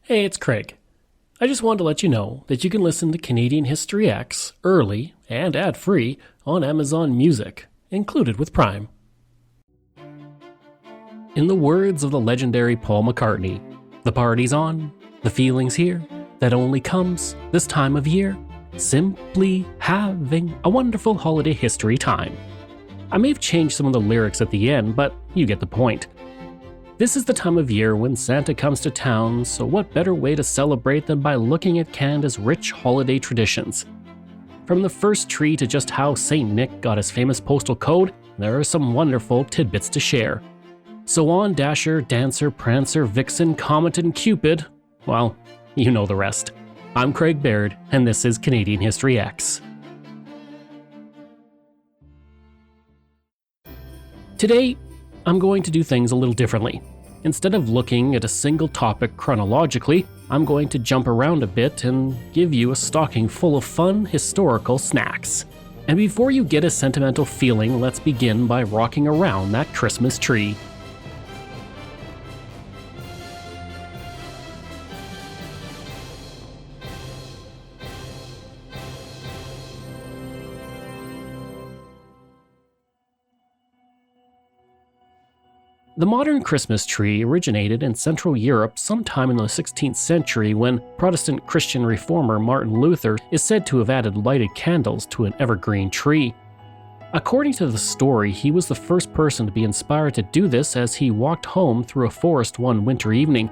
Hey, it's Craig. I just wanted to let you know that you can listen to Canadian History X early and ad-free on Amazon Music, included with Prime. In the words of the legendary Paul McCartney, the party's on, the feeling's here, that only comes this time of year, simply having a wonderful holiday history time. I may have changed some of the lyrics at the end, but you get the point. This is the time of year when Santa comes to town, so what better way to celebrate than by looking at Canada's rich holiday traditions? From the first tree to just how St. Nick got his famous postal code, there are some wonderful tidbits to share. So on Dasher, Dancer, Prancer, Vixen, Comet, and Cupid, well, you know the rest. I'm Craig Baird, and this is Canadian History X. Today, I'm going to do things a little differently. Instead of looking at a single topic chronologically, I'm going to jump around a bit and give you a stocking full of fun historical snacks. And before you get a sentimental feeling, let's begin by rocking around that Christmas tree. The modern Christmas tree originated in Central Europe sometime in the 16th century when Protestant Christian reformer Martin Luther is said to have added lighted candles to an evergreen tree. According to the story, he was the first person to be inspired to do this as he walked home through a forest one winter evening.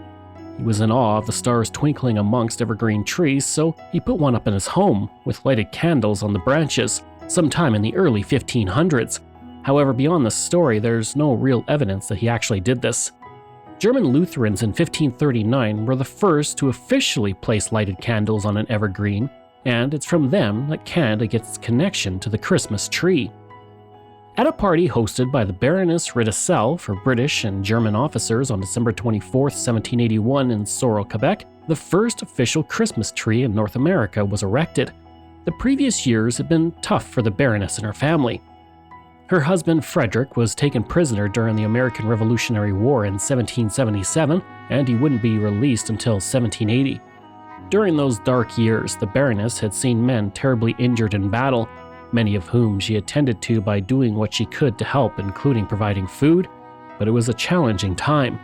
He was in awe of the stars twinkling amongst evergreen trees, so he put one up in his home with lighted candles on the branches, sometime in the early 1500s. However, beyond the story, there's no real evidence that he actually did this. German Lutherans in 1539 were the first to officially place lighted candles on an evergreen, and it's from them that Canada gets its connection to the Christmas tree. At a party hosted by the Baroness Ridicel for British and German officers on December 24, 1781 in Sorel, Quebec, the first official Christmas tree in North America was erected. The previous years had been tough for the Baroness and her family. Her husband, Frederick, was taken prisoner during the American Revolutionary War in 1777, and he wouldn't be released until 1780. During those dark years, the Baroness had seen men terribly injured in battle, many of whom she attended to by doing what she could to help, including providing food, but it was a challenging time.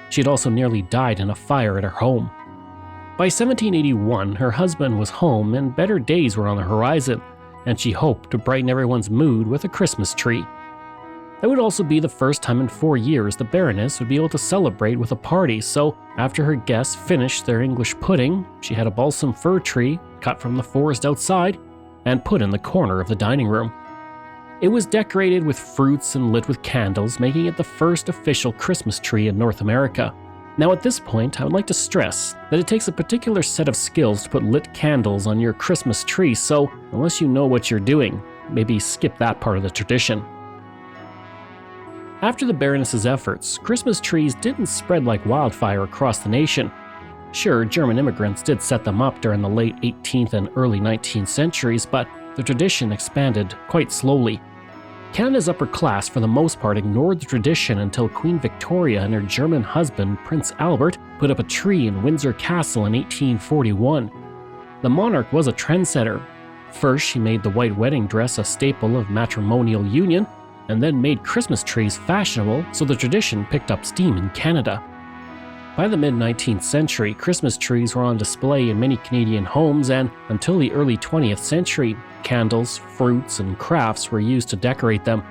She had also nearly died in a fire at her home. By 1781, her husband was home and better days were on the horizon, and she hoped to brighten everyone's mood with a Christmas tree. That would also be the first time in 4 years the Baroness would be able to celebrate with a party, so after her guests finished their English pudding, she had a balsam fir tree cut from the forest outside and put in the corner of the dining room. It was decorated with fruits and lit with candles, making it the first official Christmas tree in North America. Now at this point, I would like to stress that it takes a particular set of skills to put lit candles on your Christmas tree, so unless you know what you're doing, maybe skip that part of the tradition. After the Baroness's efforts, Christmas trees didn't spread like wildfire across the nation. Sure, German immigrants did set them up during the late 18th and early 19th centuries, but the tradition expanded quite slowly. Canada's upper class, for the most part, ignored the tradition until Queen Victoria and her German husband, Prince Albert, put up a tree in Windsor Castle in 1841. The monarch was a trendsetter. First, she made the white wedding dress a staple of matrimonial union, and then made Christmas trees fashionable, so the tradition picked up steam in Canada. By the mid-19th century, Christmas trees were on display in many Canadian homes, and until the early 20th century, candles, fruits, and crafts were used to decorate them.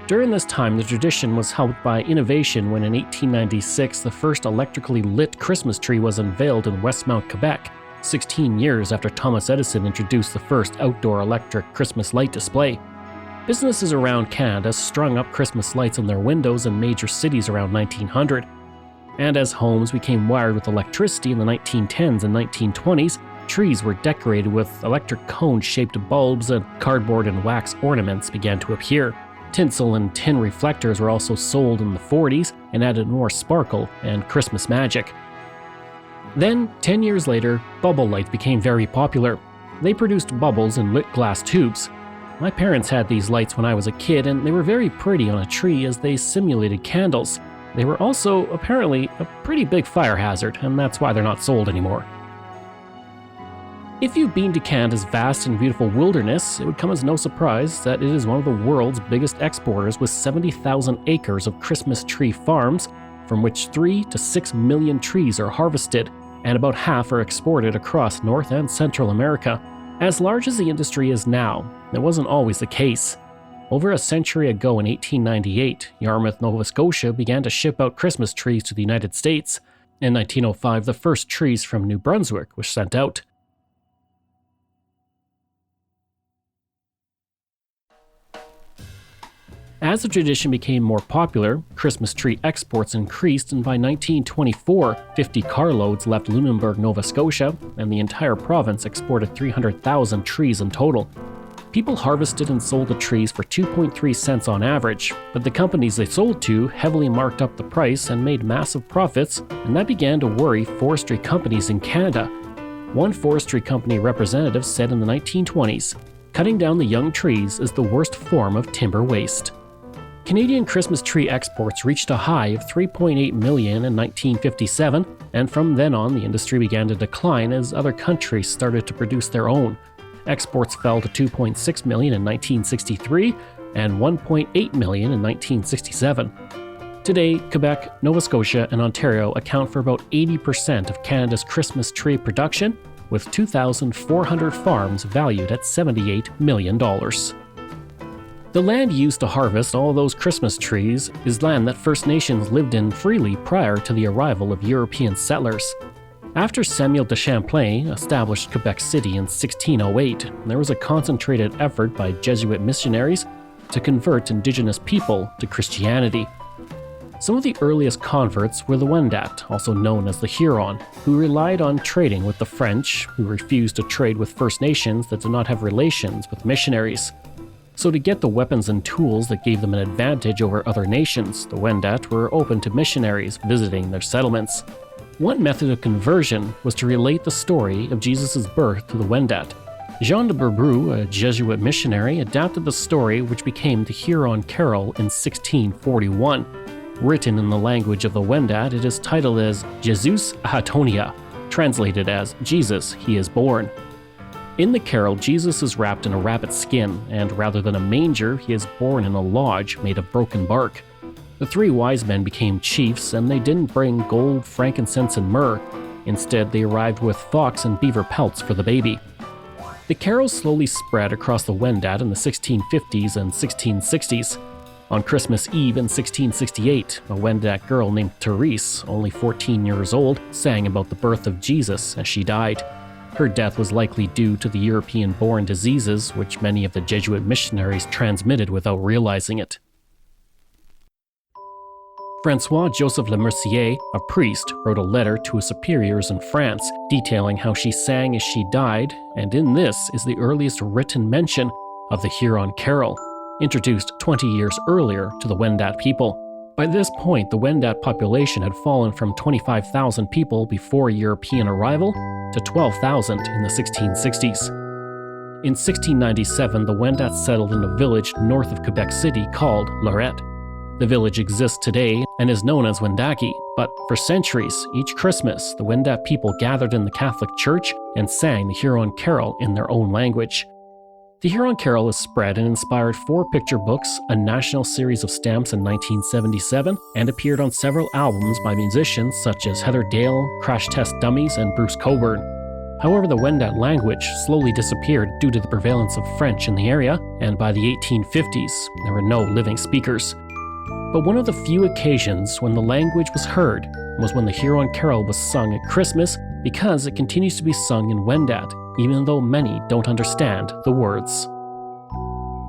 During this time, the tradition was helped by innovation when in 1896 the first electrically lit Christmas tree was unveiled in Westmount, Quebec, 16 years after Thomas Edison introduced the first outdoor electric Christmas light display. Businesses around Canada strung up Christmas lights on their windows in major cities around 1900. And as homes became wired with electricity in the 1910s and 1920s, trees were decorated with electric cone-shaped bulbs, and cardboard and wax ornaments began to appear. Tinsel and tin reflectors were also sold in the 40s and added more sparkle and Christmas magic. Then, 10 years later, bubble lights became very popular. They produced bubbles in lit glass tubes. My parents had these lights when I was a kid, and they were very pretty on a tree as they simulated candles. They were also, apparently, a pretty big fire hazard, and that's why they're not sold anymore. If you've been to Canada's vast and beautiful wilderness, it would come as no surprise that it is one of the world's biggest exporters with 70,000 acres of Christmas tree farms, from which 3 to 6 million trees are harvested, and about half are exported across North and Central America. As large as the industry is now, it wasn't always the case. Over a century ago in 1898, Yarmouth, Nova Scotia began to ship out Christmas trees to the United States. In 1905, the first trees from New Brunswick were sent out. As the tradition became more popular, Christmas tree exports increased, and by 1924, 50 carloads left Lunenburg, Nova Scotia, and the entire province exported 300,000 trees in total. People harvested and sold the trees for 2.3 cents on average, but the companies they sold to heavily marked up the price and made massive profits, and that began to worry forestry companies in Canada. One forestry company representative said in the 1920s, "Cutting down the young trees is the worst form of timber waste." Canadian Christmas tree exports reached a high of 3.8 million in 1957, and from then on the industry began to decline as other countries started to produce their own. Exports fell to 2.6 million in 1963 and 1.8 million in 1967. Today, Quebec, Nova Scotia, and Ontario account for about 80% of Canada's Christmas tree production, with 2,400 farms valued at $78 million. The land used to harvest all those Christmas trees is land that First Nations lived in freely prior to the arrival of European settlers. After Samuel de Champlain established Quebec City in 1608, there was a concentrated effort by Jesuit missionaries to convert Indigenous people to Christianity. Some of the earliest converts were the Wendat, also known as the Huron, who relied on trading with the French, who refused to trade with First Nations that did not have relations with missionaries. So to get the weapons and tools that gave them an advantage over other nations, the Wendat were open to missionaries visiting their settlements. One method of conversion was to relate the story of Jesus' birth to the Wendat. Jean de Brebeuf, a Jesuit missionary, adapted the story, which became the Huron Carol in 1641. Written in the language of the Wendat, it is titled as Jesus Ahatonia, translated as Jesus, He is Born. In the carol, Jesus is wrapped in a rabbit skin, and rather than a manger, he is born in a lodge made of broken bark. The 3 wise men became chiefs, and they didn't bring gold, frankincense, and myrrh. Instead, they arrived with fox and beaver pelts for the baby. The carol slowly spread across the Wendat in the 1650s and 1660s. On Christmas Eve in 1668, a Wendat girl named Therese, only 14 years old, sang about the birth of Jesus as she died. Her death was likely due to the European-born diseases which many of the Jesuit missionaries transmitted without realizing it. François-Joseph Le Mercier, a priest, wrote a letter to his superiors in France detailing how she sang as she died, and in this is the earliest written mention of the Huron Carol, introduced 20 years earlier to the Wendat people. By this point, the Wendat population had fallen from 25,000 people before European arrival to 12,000 in the 1660s. In 1697, the Wendat settled in a village north of Quebec City called Lorette. The village exists today and is known as Wendake, but for centuries, each Christmas, the Wendat people gathered in the Catholic Church and sang the Huron Carol in their own language. The Huron Carol has spread and inspired 4 picture books, a national series of stamps in 1977, and appeared on several albums by musicians such as Heather Dale, Crash Test Dummies, and Bruce Cockburn. However, the Wendat language slowly disappeared due to the prevalence of French in the area, and by the 1850s, there were no living speakers. But one of the few occasions when the language was heard was when the Huron Carol was sung at Christmas, because it continues to be sung in Wendat, even though many don't understand the words.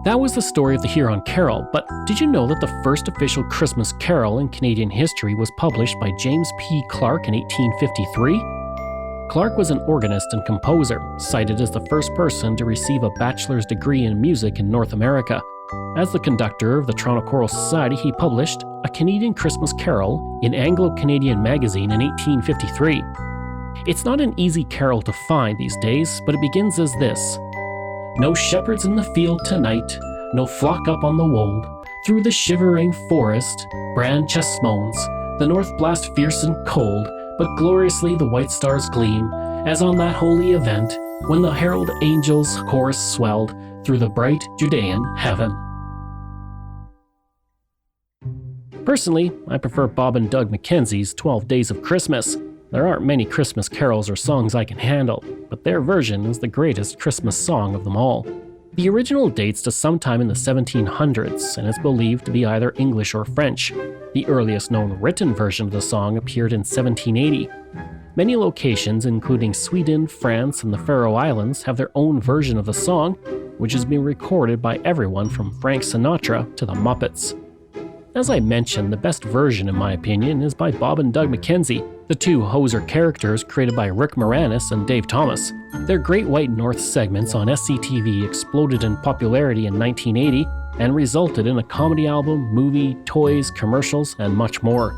That was the story of the Huron Carol, but did you know that the first official Christmas carol in Canadian history was published by James P. Clark in 1853? Clark was an organist and composer, cited as the first person to receive a bachelor's degree in music in North America. As the conductor of the Toronto Choral Society, he published A Canadian Christmas Carol in Anglo-Canadian Magazine in 1853. It's not an easy carol to find these days, but it begins as this. No shepherds in the field tonight, no flock up on the wold, through the shivering forest, branch moans, The north blasts fierce and cold, but gloriously the white stars gleam, as on that holy event, when the herald angels' chorus swelled through the bright Judean heaven. Personally, I prefer Bob and Doug Mackenzie's 12 Days of Christmas. There aren't many Christmas carols or songs I can handle, but their version is the greatest Christmas song of them all. The original dates to sometime in the 1700s and is believed to be either English or French. The earliest known written version of the song appeared in 1780. Many locations, including Sweden, France, and the Faroe Islands, have their own version of the song, which has been recorded by everyone from Frank Sinatra to the Muppets. As I mentioned, the best version, in my opinion, is by Bob and Doug Mackenzie, the two hoser characters created by Rick Moranis and Dave Thomas. Their Great White North segments on SCTV exploded in popularity in 1980 and resulted in a comedy album, movie, toys, commercials, and much more.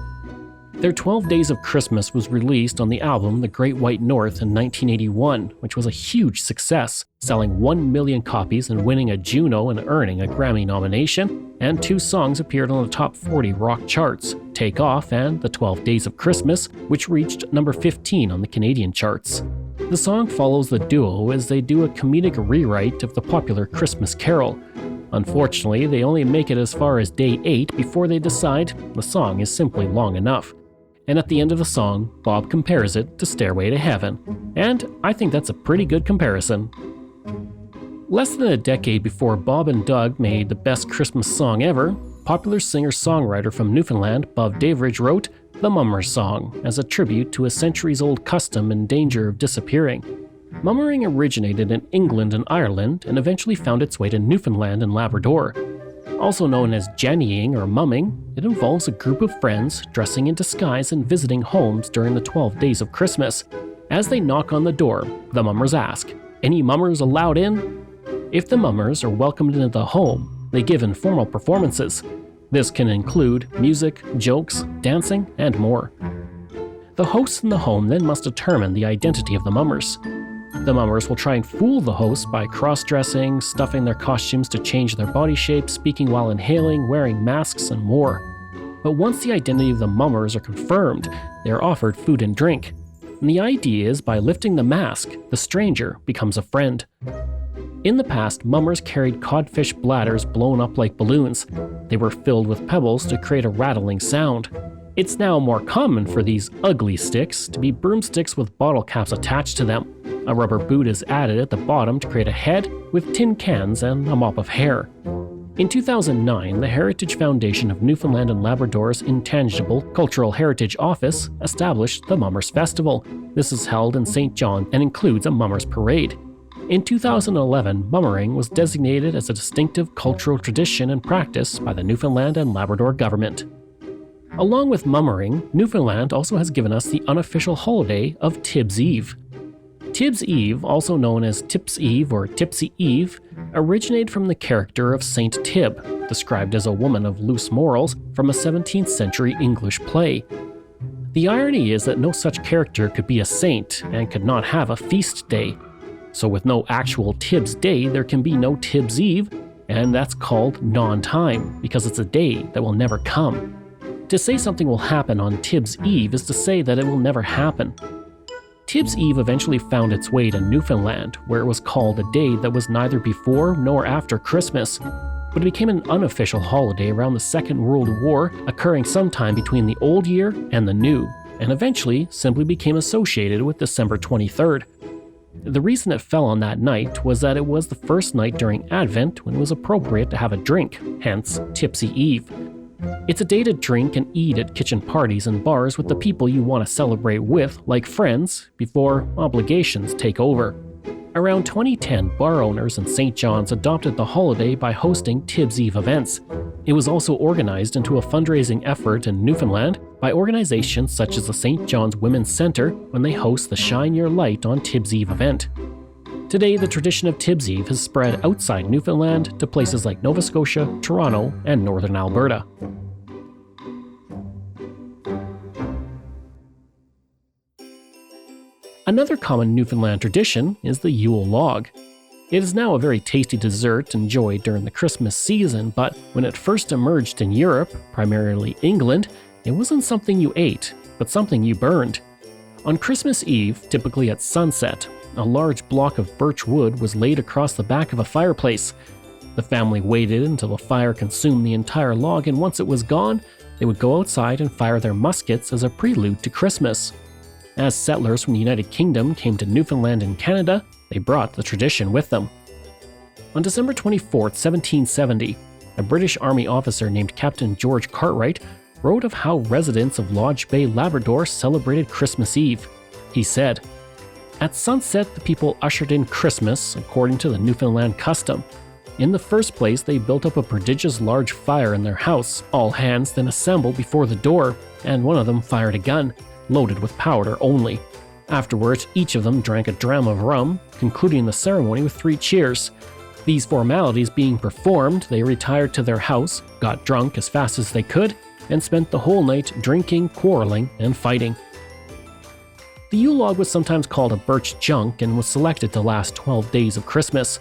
Their 12 Days of Christmas was released on the album The Great White North in 1981, which was a huge success, selling 1 million copies and winning a Juno and earning a Grammy nomination, and 2 songs appeared on the top 40 rock charts, Take Off and The 12 Days of Christmas, which reached number 15 on the Canadian charts. The song follows the duo as they do a comedic rewrite of the popular Christmas carol. Unfortunately, they only make it as far as day 8 before they decide the song is simply long enough. And at the end of the song, Bob compares it to Stairway to Heaven. And I think that's a pretty good comparison. Less than a decade before Bob and Doug made the best Christmas song ever, popular singer-songwriter from Newfoundland, Bob Daveridge, wrote the Mummers song as a tribute to a centuries-old custom in danger of disappearing. Mummering originated in England and Ireland and eventually found its way to Newfoundland and Labrador. Also known as jennying or mumming, it involves a group of friends dressing in disguise and visiting homes during the 12 Days of Christmas. As they knock on the door, the mummers ask, "Any mummers allowed in?" If the mummers are welcomed into the home, they give informal performances. This can include music, jokes, dancing, and more. The hosts in the home then must determine the identity of the mummers. The mummers will try and fool the host by cross-dressing, stuffing their costumes to change their body shape, speaking while inhaling, wearing masks, and more. But once the identity of the mummers are confirmed, they are offered food and drink. And the idea is by lifting the mask, the stranger becomes a friend. In the past, mummers carried codfish bladders blown up like balloons. They were filled with pebbles to create a rattling sound. It's now more common for these ugly sticks to be broomsticks with bottle caps attached to them. A rubber boot is added at the bottom to create a head with tin cans and a mop of hair. In 2009, the Heritage Foundation of Newfoundland and Labrador's Intangible Cultural Heritage Office established the Mummers Festival. This is held in St. John and includes a Mummers Parade. In 2011, mummering was designated as a distinctive cultural tradition and practice by the Newfoundland and Labrador government. Along with mummering, Newfoundland also has given us the unofficial holiday of Tibbs Eve. Tibbs Eve, also known as Tibbs Eve or Tipsy Eve, originated from the character of Saint Tib, described as a woman of loose morals from a 17th century English play. The irony is that no such character could be a saint and could not have a feast day. So with no actual Tibbs Day, there can be no Tibbs Eve, and that's called non-time, because it's a day that will never come. To say something will happen on Tibbs Eve is to say that it will never happen. Tibbs Eve eventually found its way to Newfoundland, where it was called a day that was neither before nor after Christmas, but it became an unofficial holiday around the Second World War, occurring sometime between the Old Year and the New, and eventually simply became associated with December 23rd. The reason it fell on that night was that it was the first night during Advent when it was appropriate to have a drink, hence Tipsy Eve. It's a day to drink and eat at kitchen parties and bars with the people you want to celebrate with, like friends, before obligations take over. Around 2010, bar owners in St. John's adopted the holiday by hosting Tibbs Eve events. It was also organized into a fundraising effort in Newfoundland by organizations such as the St. John's Women's Centre when they host the Shine Your Light on Tibbs Eve event. Today, the tradition of Tibbs Eve has spread outside Newfoundland to places like Nova Scotia, Toronto, and northern Alberta. Another common Newfoundland tradition is the Yule log. It is now a very tasty dessert enjoyed during the Christmas season, but when it first emerged in Europe, primarily England, it wasn't something you ate, but something you burned. On Christmas Eve, typically at sunset, a large block of birch wood was laid across the back of a fireplace. The family waited until the fire consumed the entire log, and once it was gone, they would go outside and fire their muskets as a prelude to Christmas. As settlers from the United Kingdom came to Newfoundland and Canada, they brought the tradition with them. On December 24, 1770, a British Army officer named Captain George Cartwright wrote of how residents of Lodge Bay, Labrador celebrated Christmas Eve. He said, "At sunset, the people ushered in Christmas according to the Newfoundland custom. In the first place, they built up a prodigious large fire in their house. All hands then assembled before the door, and one of them fired a gun, loaded with powder only. Afterwards, each of them drank a dram of rum, concluding the ceremony with 3 cheers. These formalities being performed, they retired to their house, got drunk as fast as they could, and spent the whole night drinking, quarreling, and fighting." The Yule log was sometimes called a birch junk and was selected to last 12 days of Christmas.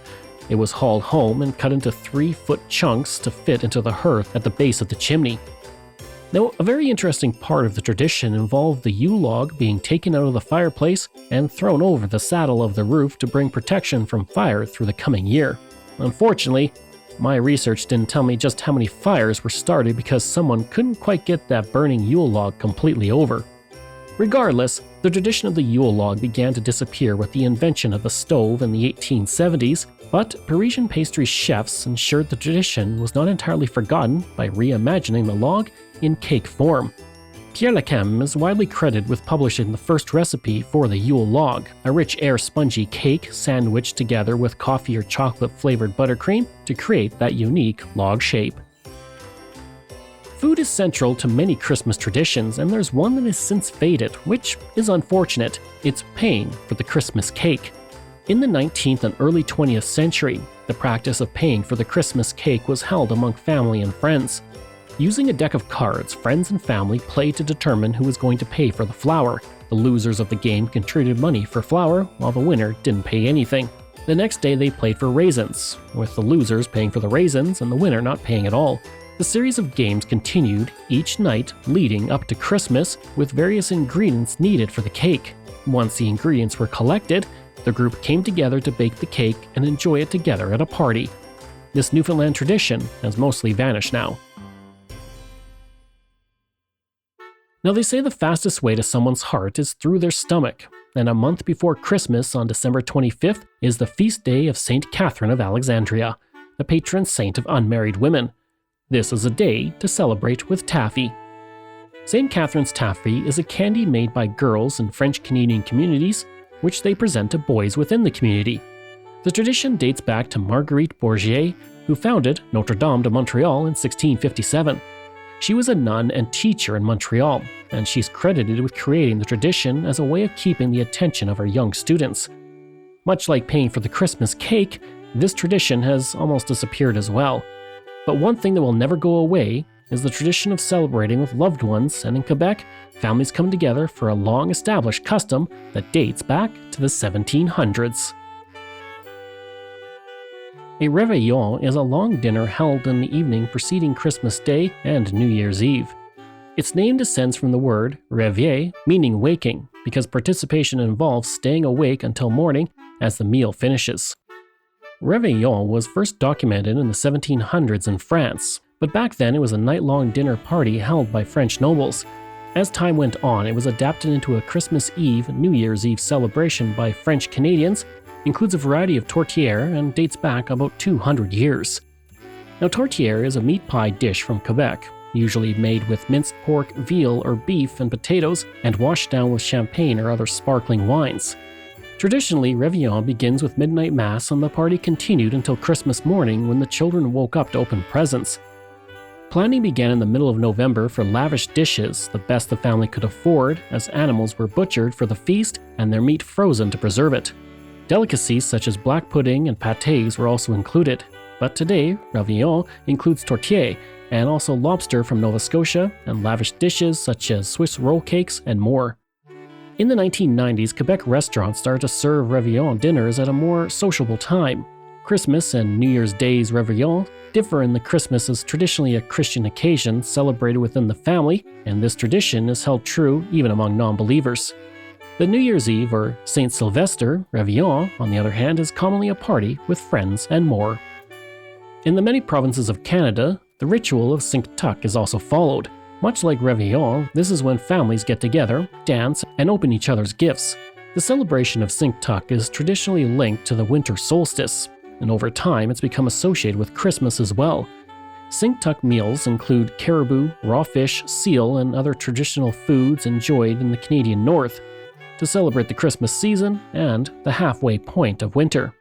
It was hauled home and cut into 3-foot chunks to fit into the hearth at the base of the chimney. Now, a very interesting part of the tradition involved the Yule log being taken out of the fireplace and thrown over the saddle of the roof to bring protection from fire through the coming year. Unfortunately, my research didn't tell me just how many fires were started because someone couldn't quite get that burning Yule log completely over. Regardless, the tradition of the Yule log began to disappear with the invention of the stove in the 1870s, but Parisian pastry chefs ensured the tradition was not entirely forgotten by reimagining the log in cake form. Pierre Lacam is widely credited with publishing the first recipe for the Yule log, a rich air-spongy cake sandwiched together with coffee or chocolate-flavored buttercream to create that unique log shape. Food is central to many Christmas traditions, and there's one that has since faded, which is unfortunate. It's paying for the Christmas cake. In the 19th and early 20th century, the practice of paying for the Christmas cake was held among family and friends. Using a deck of cards, friends and family played to determine who was going to pay for the flour. The losers of the game contributed money for flour, while the winner didn't pay anything. The next day they played for raisins, with the losers paying for the raisins and the winner not paying at all. The series of games continued each night leading up to Christmas with various ingredients needed for the cake. Once the ingredients were collected, the group came together to bake the cake and enjoy it together at a party. This Newfoundland tradition has mostly vanished now. Now, they say the fastest way to someone's heart is through their stomach, and a month before Christmas on December 25th is the feast day of St. Catherine of Alexandria, the patron saint of unmarried women. This is a day to celebrate with taffy. St. Catherine's taffy is a candy made by girls in French-Canadian communities, which they present to boys within the community. The tradition dates back to Marguerite Bourget, who founded Notre Dame de Montreal in 1657. She was a nun and teacher in Montreal, and she's credited with creating the tradition as a way of keeping the attention of her young students. Much like paying for the Christmas cake, this tradition has almost disappeared as well. But one thing that will never go away is the tradition of celebrating with loved ones, and in Quebec, families come together for a long-established custom that dates back to the 1700s. A réveillon is a long dinner held in the evening preceding Christmas Day and New Year's Eve. Its name descends from the word réveiller, meaning waking, because participation involves staying awake until morning as the meal finishes. Réveillon was first documented in the 1700s in France, but back then it was a night-long dinner party held by French nobles. As time went on, it was adapted into a Christmas Eve, New Year's Eve celebration by French Canadians, includes a variety of tourtière, and dates back about 200 years. Now, tourtière is a meat pie dish from Quebec, usually made with minced pork, veal, or beef and potatoes, and washed down with champagne or other sparkling wines. Traditionally, Réveillon begins with midnight mass, and the party continued until Christmas morning when the children woke up to open presents. Planning began in the middle of November for lavish dishes, the best the family could afford, as animals were butchered for the feast and their meat frozen to preserve it. Delicacies such as black pudding and pâtés were also included, but today, Réveillon includes tourtière and also lobster from Nova Scotia and lavish dishes such as Swiss roll cakes and more. In the 1990s, Quebec restaurants started to serve Réveillon dinners at a more sociable time. Christmas and New Year's Day's Réveillon differ in that Christmas is traditionally a Christian occasion celebrated within the family, and this tradition is held true even among non-believers. The New Year's Eve, or Saint Sylvester, Réveillon, on the other hand, is commonly a party with friends and more. In the many provinces of Canada, the ritual of Sinck is also followed. Much like Réveillon, this is when families get together, dance, and open each other's gifts. The celebration of Sinck is traditionally linked to the winter solstice, and over time it's become associated with Christmas as well. Sinck meals include caribou, raw fish, seal, and other traditional foods enjoyed in the Canadian North to celebrate the Christmas season and the halfway point of winter.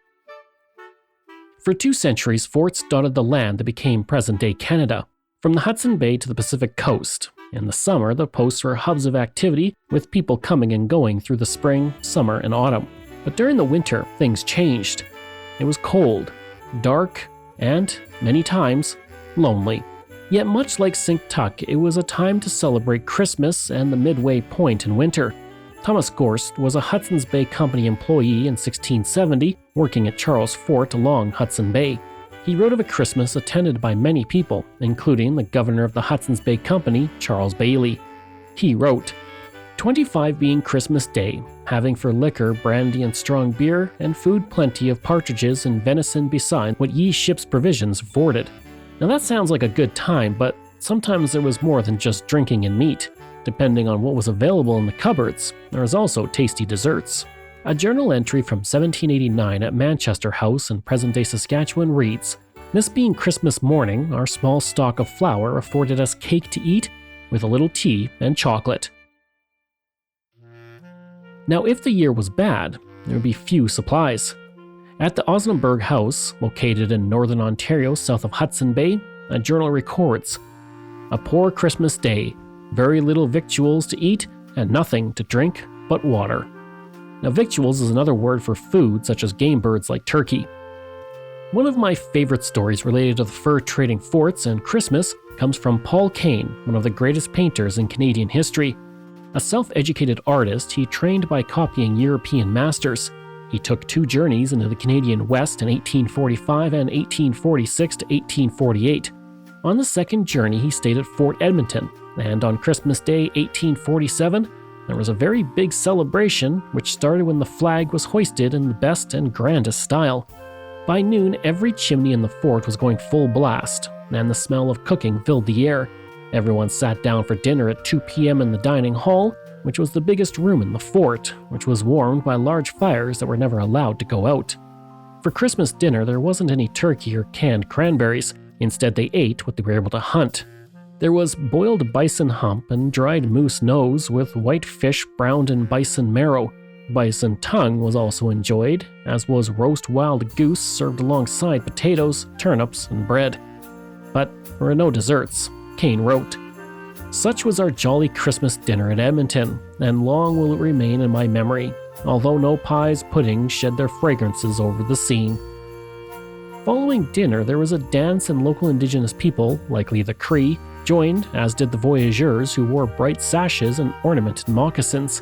For 2 centuries, forts dotted the land that became present-day Canada, from the Hudson Bay to the Pacific coast. In the summer, the posts were hubs of activity, with people coming and going through the spring, summer, and autumn. But during the winter, things changed. It was cold, dark, and, many times, lonely. Yet much like Sinck, it was a time to celebrate Christmas and the midway point in winter. Thomas Gorst was a Hudson's Bay Company employee in 1670, working at Charles Fort along Hudson Bay. He wrote of a Christmas attended by many people, including the governor of the Hudson's Bay Company, Charles Bailey. He wrote, 25 being Christmas Day, having for liquor brandy and strong beer, and food plenty of partridges and venison beside what ye ship's provisions afforded. Now that sounds like a good time, but sometimes there was more than just drinking and meat. Depending on what was available in the cupboards, there was also tasty desserts. A journal entry from 1789 at Manchester House in present-day Saskatchewan reads, "This being Christmas morning, our small stock of flour afforded us cake to eat, with a little tea and chocolate." Now, if the year was bad, there would be few supplies. At the Osnaburg House, located in northern Ontario south of Hudson Bay, a journal records, "A poor Christmas day, very little victuals to eat, and nothing to drink but water." Now, victuals is another word for food such as game birds like turkey. One of my favorite stories related to the fur trading forts and Christmas comes from Paul Kane, one of the greatest painters in Canadian history. A self-educated artist, he trained by copying European masters. He took 2 journeys into the Canadian West in 1845 and 1846 to 1848. On the second journey, he stayed at Fort Edmonton, and on Christmas Day 1847, there was a very big celebration which started when the flag was hoisted in the best and grandest style. By noon, every chimney in the fort was going full blast, and the smell of cooking filled the air. Everyone sat down for dinner at 2 p.m. in the dining hall, which was the biggest room in the fort, which was warmed by large fires that were never allowed to go out. For Christmas dinner, there wasn't any turkey or canned cranberries. Instead, they ate what they were able to hunt. There was boiled bison hump and dried moose nose with white fish browned in bison marrow. Bison tongue was also enjoyed, as was roast wild goose served alongside potatoes, turnips, and bread. But there were no desserts, Kane wrote. Such was our jolly Christmas dinner at Edmonton, and long will it remain in my memory, although no pies, puddings shed their fragrances over the scene. Following dinner, there was a dance, and local Indigenous people, likely the Cree, joined, as did the voyageurs who wore bright sashes and ornamented moccasins.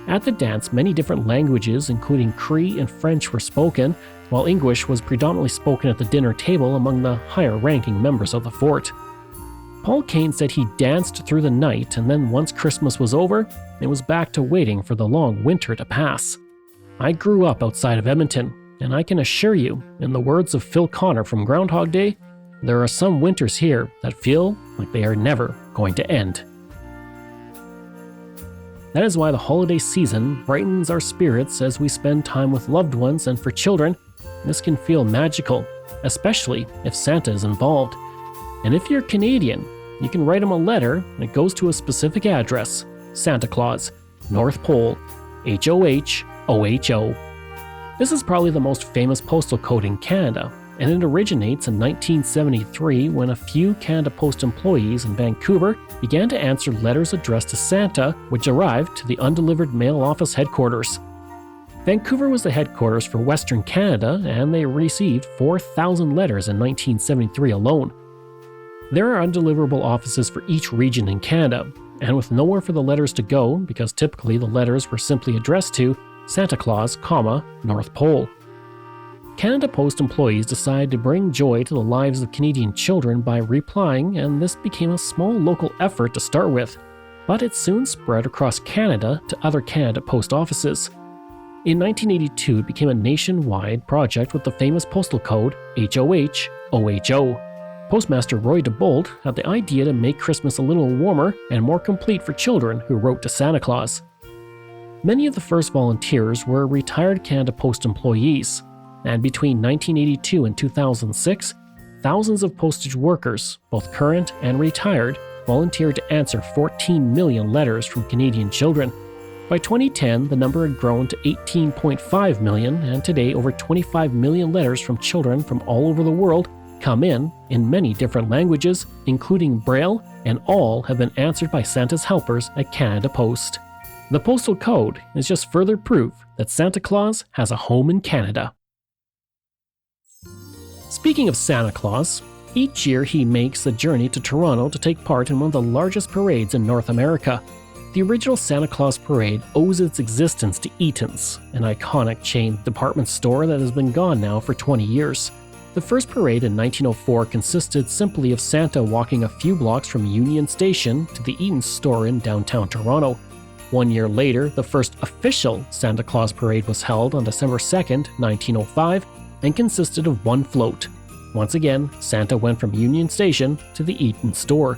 At the dance, many different languages, including Cree and French, were spoken, while English was predominantly spoken at the dinner table among the higher-ranking members of the fort. Paul Kane said he danced through the night, and then once Christmas was over, it was back to waiting for the long winter to pass. I grew up outside of Edmonton, and I can assure you, in the words of Phil Connor from Groundhog Day, there are some winters here that feel like they are never going to end. That is why the holiday season brightens our spirits as we spend time with loved ones, and for children, this can feel magical, especially if Santa is involved. And if you're Canadian, you can write him a letter and it goes to a specific address, Santa Claus, North Pole, HOH, This is probably the most famous postal code in Canada, and it originates in 1973 when a few Canada Post employees in Vancouver began to answer letters addressed to Santa, which arrived to the undelivered mail office headquarters. Vancouver was the headquarters for Western Canada, and they received 4,000 letters in 1973 alone. There are undeliverable offices for each region in Canada, and with nowhere for the letters to go, because typically the letters were simply addressed to Santa Claus, North Pole. Canada Post employees decided to bring joy to the lives of Canadian children by replying, and this became a small local effort to start with, but it soon spread across Canada to other Canada Post offices. In 1982, it became a nationwide project with the famous postal code HOH-OHO. Postmaster Roy DeBolt had the idea to make Christmas a little warmer and more complete for children who wrote to Santa Claus. Many of the first volunteers were retired Canada Post employees, and between 1982 and 2006, thousands of postage workers, both current and retired, volunteered to answer 14 million letters from Canadian children. By 2010, the number had grown to 18.5 million, and today over 25 million letters from children from all over the world come in many different languages, including Braille, and all have been answered by Santa's helpers at Canada Post. The postal code is just further proof that Santa Claus has a home in Canada. Speaking of Santa Claus, each year he makes the journey to Toronto to take part in one of the largest parades in North America. The original Santa Claus parade owes its existence to Eaton's, an iconic chain department store that has been gone now for 20 years. The first parade in 1904 consisted simply of Santa walking a few blocks from Union Station to the Eaton's store in downtown Toronto. 1 year later, the first official Santa Claus parade was held on December 2nd, 1905, and consisted of one float. Once again, Santa went from Union Station to the Eaton store.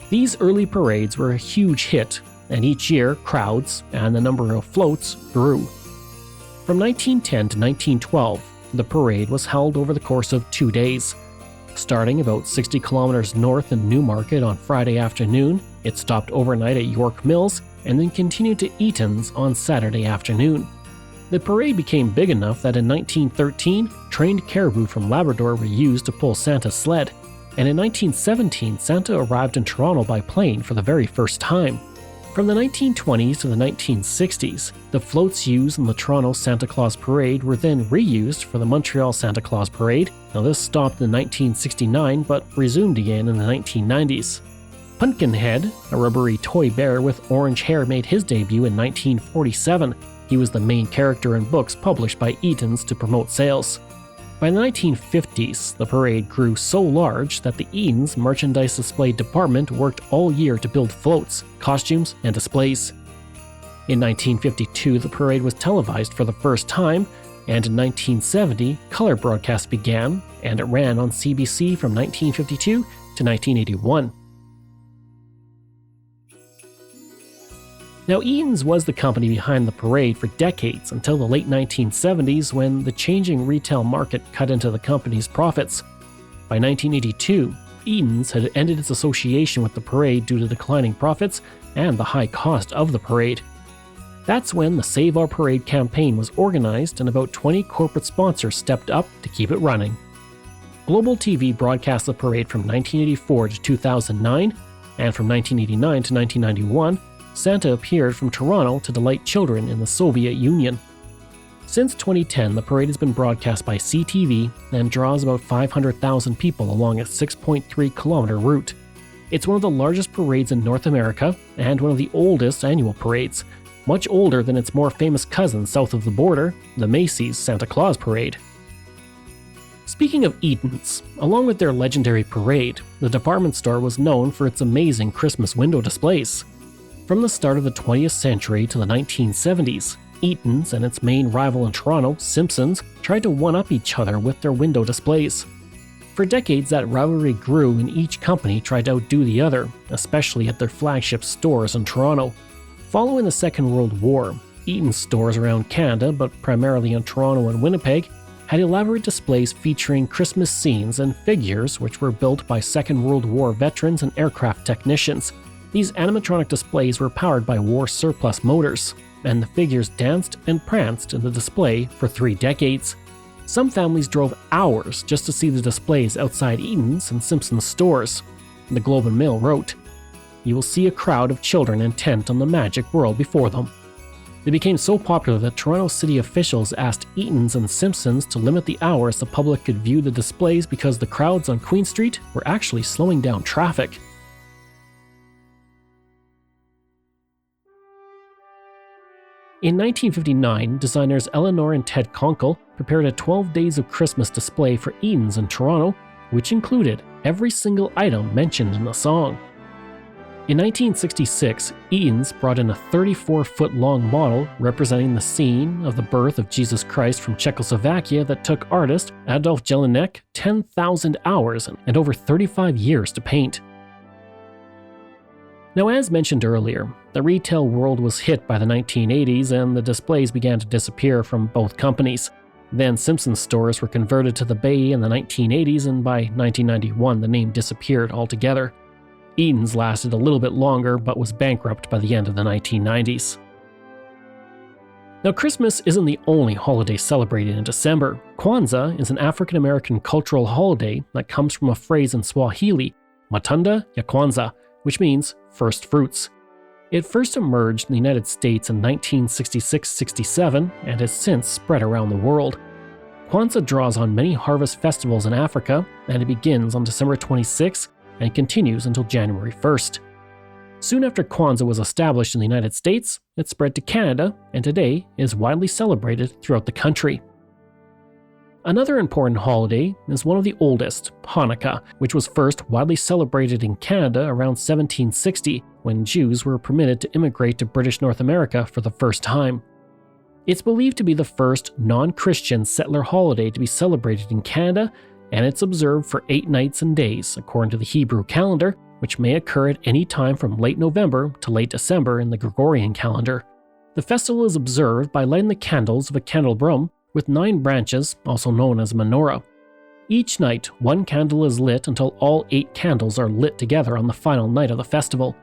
These early parades were a huge hit, and each year, crowds and the number of floats grew. From 1910 to 1912, the parade was held over the course of 2 days. Starting about 60 kilometers north in Newmarket on Friday afternoon, it stopped overnight at York Mills and then continued to Eaton's on Saturday afternoon. The parade became big enough that in 1913, trained caribou from Labrador were used to pull Santa's sled, and in 1917, Santa arrived in Toronto by plane for the very first time. From the 1920s to the 1960s, the floats used in the Toronto Santa Claus Parade were then reused for the Montreal Santa Claus Parade. Now this stopped in 1969 but resumed again in the 1990s. Pumpkinhead, a rubbery toy bear with orange hair, made his debut in 1947. He was the main character in books published by Eaton's to promote sales. By the 1950s, the parade grew so large that the Eaton's merchandise display department worked all year to build floats, costumes, and displays. In 1952, the parade was televised for the first time, and in 1970, color broadcasts began, and it ran on CBC from 1952 to 1981. Now, Eaton's was the company behind the parade for decades until the late 1970s when the changing retail market cut into the company's profits. By 1982, Eaton's had ended its association with the parade due to declining profits and the high cost of the parade. That's when the Save Our Parade campaign was organized and about 20 corporate sponsors stepped up to keep it running. Global TV broadcast the parade from 1984 to 2009, and from 1989 to 1991, Santa appeared from Toronto to delight children in the Soviet Union. Since 2010, the parade has been broadcast by CTV and draws about 500,000 people along its 6.3-kilometer route. It's one of the largest parades in North America and one of the oldest annual parades, much older than its more famous cousin south of the border, the Macy's Santa Claus Parade. Speaking of Eaton's, along with their legendary parade, the department store was known for its amazing Christmas window displays. From the start of the 20th century to the 1970s, Eaton's and its main rival in Toronto, Simpson's, tried to one-up each other with their window displays. For decades, that rivalry grew and each company tried to outdo the other, especially at their flagship stores in Toronto. Following the Second World War, Eaton's stores around Canada, but primarily in Toronto and Winnipeg, had elaborate displays featuring Christmas scenes and figures which were built by Second World War veterans and aircraft technicians. These animatronic displays were powered by war surplus motors, and the figures danced and pranced in the display for 3 decades. Some families drove hours just to see the displays outside Eaton's and Simpson's stores. The Globe and Mail wrote, "You will see a crowd of children intent on the magic world before them." They became so popular that Toronto city officials asked Eaton's and Simpson's to limit the hours the public could view the displays because the crowds on Queen Street were actually slowing down traffic. In 1959, designers Eleanor and Ted Conkle prepared a 12 Days of Christmas display for Eaton's in Toronto, which included every single item mentioned in the song. In 1966, Eaton's brought in a 34-foot-long model representing the scene of the birth of Jesus Christ from Czechoslovakia that took artist Adolf Jelinek 10,000 hours and over 35 years to paint. Now, as mentioned earlier, the retail world was hit by the 1980s and the displays began to disappear from both companies. Then Simpsons stores were converted to the Bay in the 1980s, and by 1991 the name disappeared altogether. Eaton's lasted a little bit longer but was bankrupt by the end of the 1990s. Now, Christmas isn't the only holiday celebrated in December. Kwanzaa is an African-American cultural holiday that comes from a phrase in Swahili, Matunda ya Kwanza, which means first fruits. It first emerged in the United States in 1966-67 and has since spread around the world. Kwanzaa draws on many harvest festivals in Africa, and it begins on December 26 and continues until January 1st. Soon after Kwanzaa was established in the United States, it spread to Canada and today is widely celebrated throughout the country. Another important holiday is one of the oldest, Hanukkah, which was first widely celebrated in Canada around 1760 when Jews were permitted to immigrate to British North America for the first time. It's believed to be the first non-Christian settler holiday to be celebrated in Canada, and it's observed for 8 nights and days according to the Hebrew calendar, which may occur at any time from late November to late December in the Gregorian calendar. The festival is observed by lighting the candles of a candelabrum with 9 branches, also known as a menorah. Each night, 1 candle is lit until all 8 candles are lit together on the final night of the festival.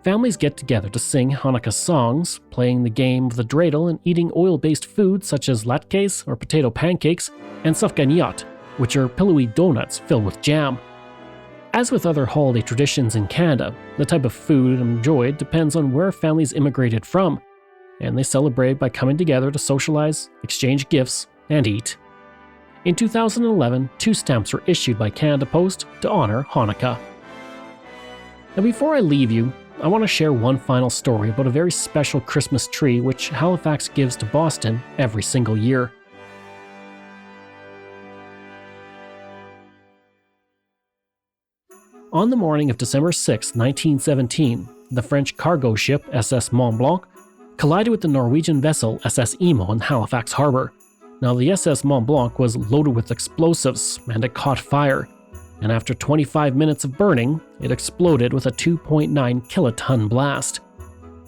Families get together to sing Hanukkah songs, playing the game of the dreidel and eating oil-based foods such as latkes or potato pancakes and sufganiyot, which are pillowy donuts filled with jam. As with other holiday traditions in Canada, the type of food enjoyed depends on where families immigrated from, and they celebrate by coming together to socialize, exchange gifts, and eat. In 2011, 2 stamps were issued by Canada Post to honor Hanukkah. Now, before I leave you, I want to share one final story about a very special Christmas tree which Halifax gives to Boston every single year. On the morning of December 6, 1917, the French cargo ship SS Mont Blanc collided with the Norwegian vessel SS Imo in Halifax Harbor. Now, the SS Mont Blanc was loaded with explosives and it caught fire, and after 25 minutes of burning, it exploded with a 2.9 kiloton blast.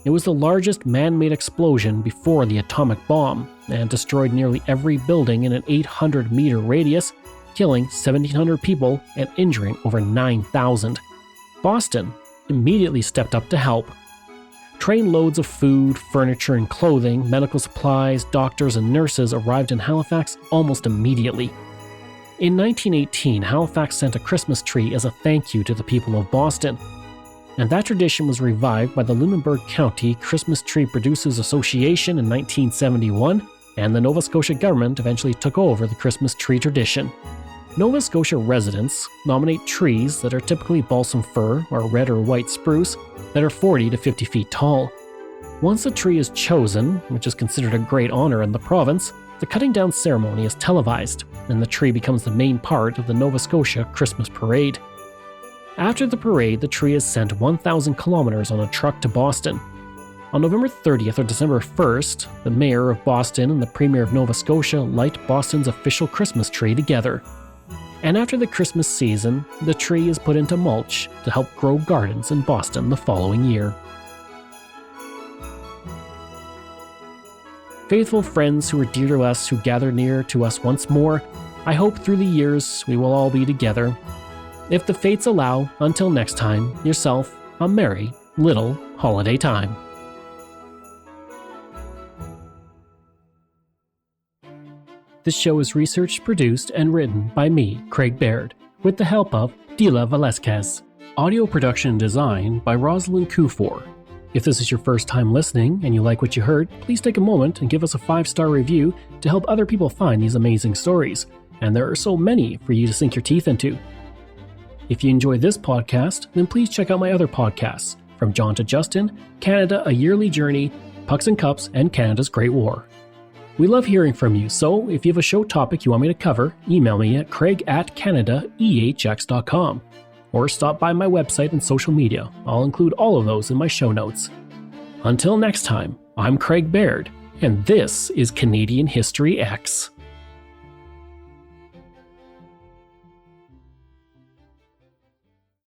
It was the largest man-made explosion before the atomic bomb and destroyed nearly every building in an 800-meter radius, killing 1,700 people and injuring over 9,000. Boston immediately stepped up to help. Trainloads of food, furniture, and clothing, medical supplies, doctors, and nurses arrived in Halifax almost immediately. In 1918, Halifax sent a Christmas tree as a thank you to the people of Boston, and that tradition was revived by the Lunenburg County Christmas Tree Producers Association in 1971, and the Nova Scotia government eventually took over the Christmas tree tradition. Nova Scotia residents nominate trees that are typically balsam fir or red or white spruce that are 40 to 50 feet tall. Once a tree is chosen, which is considered a great honor in the province, the cutting down ceremony is televised, and the tree becomes the main part of the Nova Scotia Christmas parade. After the parade, the tree is sent 1,000 kilometers on a truck to Boston. On November 30th or December 1st, the mayor of Boston and the premier of Nova Scotia light Boston's official Christmas tree together. And after the Christmas season, the tree is put into mulch to help grow gardens in Boston the following year. Faithful friends who are dear to us, who gather near to us once more, I hope through the years we will all be together. If the fates allow, until next time, yourself a merry little holiday time. This show is researched, produced, and written by me, Craig Baird, with the help of Dila Velasquez. Audio production and design by Rosalind Kufor. If this is your first time listening and you like what you heard, please take a moment and give us a 5-star review to help other people find these amazing stories. And there are so many for you to sink your teeth into. If you enjoy this podcast, then please check out my other podcasts, From John to Justin, Canada, A Yearly Journey, Pucks and Cups, and Canada's Great War. We love hearing from you, so if you have a show topic you want me to cover, email me at craig@canadaehx.com or stop by my website and social media. I'll include all of those in my show notes. Until next time, I'm Craig Baird, and this is Canadian History X.